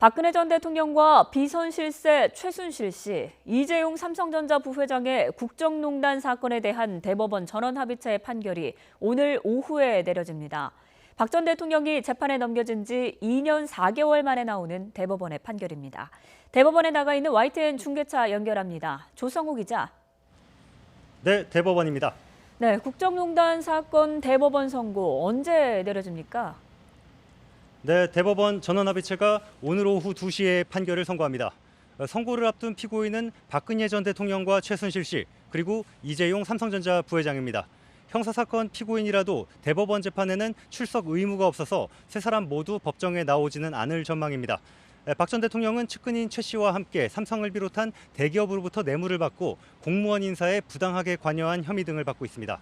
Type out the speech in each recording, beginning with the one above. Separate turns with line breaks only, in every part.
박근혜 전 대통령과 비선실세 최순실 씨, 이재용 삼성전자 부회장의 국정농단 사건에 대한 대법원 전원합의체의 판결이 오늘 오후에 내려집니다. 박 전 대통령이 재판에 넘겨진 지 2년 4개월 만에 나오는 대법원의 판결입니다. 대법원에 나가 있는 YTN 중계차 연결합니다. 조성우 기자.
네, 대법원입니다.
네, 국정농단 사건 대법원 선고 언제 내려집니까?
네, 대법원 전원합의체가 오늘 오후 2시에 판결을 선고합니다. 선고를 앞둔 피고인은 박근혜 전 대통령과 최순실 씨, 그리고 이재용 삼성전자 부회장입니다. 형사사건 피고인이라도 대법원 재판에는 출석 의무가 없어서 세 사람 모두 법정에 나오지는 않을 전망입니다. 박 전 대통령은 측근인 최 씨와 함께 삼성을 비롯한 대기업으로부터 뇌물을 받고 공무원 인사에 부당하게 관여한 혐의 등을 받고 있습니다.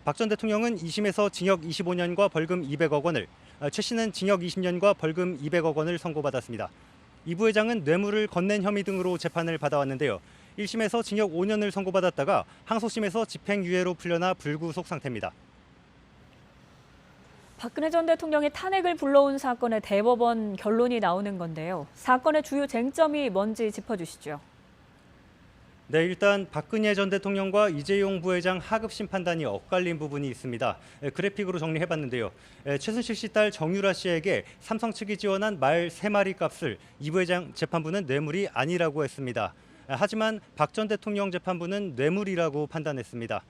박 전 대통령은 2심에서 징역 25년과 벌금 200억 원을, 최 씨는 징역 20년과 벌금 200억 원을 선고받았습니다. 이 부회장은 뇌물을 건넨 혐의 등으로 재판을 받아왔는데요. 1심에서 징역 5년을 선고받았다가 항소심에서 집행유예로 풀려나 불구속 상태입니다.
박근혜 전 대통령이 탄핵을 불러온 사건의 대법원 결론이 나오는 건데요. 사건의 주요 쟁점이 뭔지 짚어주시죠.
네, 일단 박근혜 전 대통령과 이재용 부회장 하급심 판단이 엇갈린 부분이 있습니다. 그래픽으로 정리해봤는데요. 최순실 씨 딸 정유라 씨에게 삼성 측이 지원한 말 3마리 값을 이 부회장 재판부는 뇌물이 아니라고 했습니다. 하지만 박 전 대통령 재판부는 뇌물이라고 판단했습니다.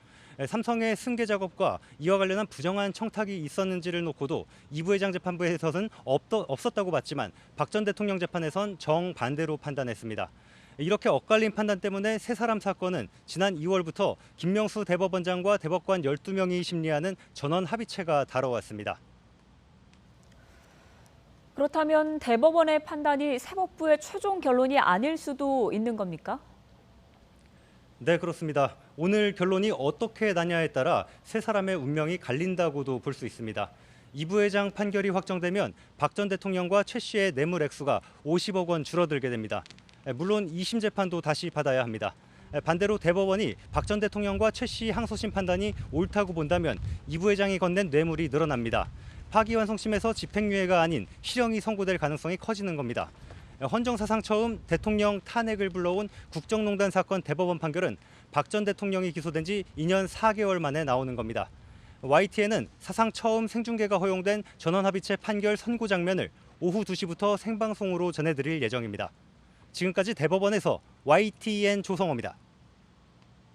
삼성의 승계 작업과 이와 관련한 부정한 청탁이 있었는지를 놓고도 이 부회장 재판부에서는 없었다고 봤지만 박 전 대통령 재판에선 정반대로 판단했습니다. 이렇게 엇갈린 판단 때문에 세 사람 사건은 지난 2월부터 김명수 대법원장과 대법관 12명이 심리하는 전원 합의체가 다뤄왔습니다.
그렇다면 대법원의 판단이 사법부의 최종 결론이 아닐 수도 있는 겁니까?
네, 그렇습니다. 오늘 결론이 어떻게 나냐에 따라 세 사람의 운명이 갈린다고도 볼 수 있습니다. 이 부회장 판결이 확정되면 박 전 대통령과 최 씨의 뇌물 액수가 50억 원 줄어들게 됩니다. 물론 2심 재판도 다시 받아야 합니다. 반대로 대법원이 박 전 대통령과 최 씨 항소심 판단이 옳다고 본다면 이 부회장이 건넨 뇌물이 늘어납니다. 파기환송심에서 집행유예가 아닌 실형이 선고될 가능성이 커지는 겁니다. 헌정사상 처음 대통령 탄핵을 불러온 국정농단 사건 대법원 판결은 박 전 대통령이 기소된 지 2년 4개월 만에 나오는 겁니다. YTN은 사상 처음 생중계가 허용된 전원합의체 판결 선고 장면을 오후 2시부터 생방송으로 전해드릴 예정입니다. 지금까지 대법원에서 YTN 조성호입니다.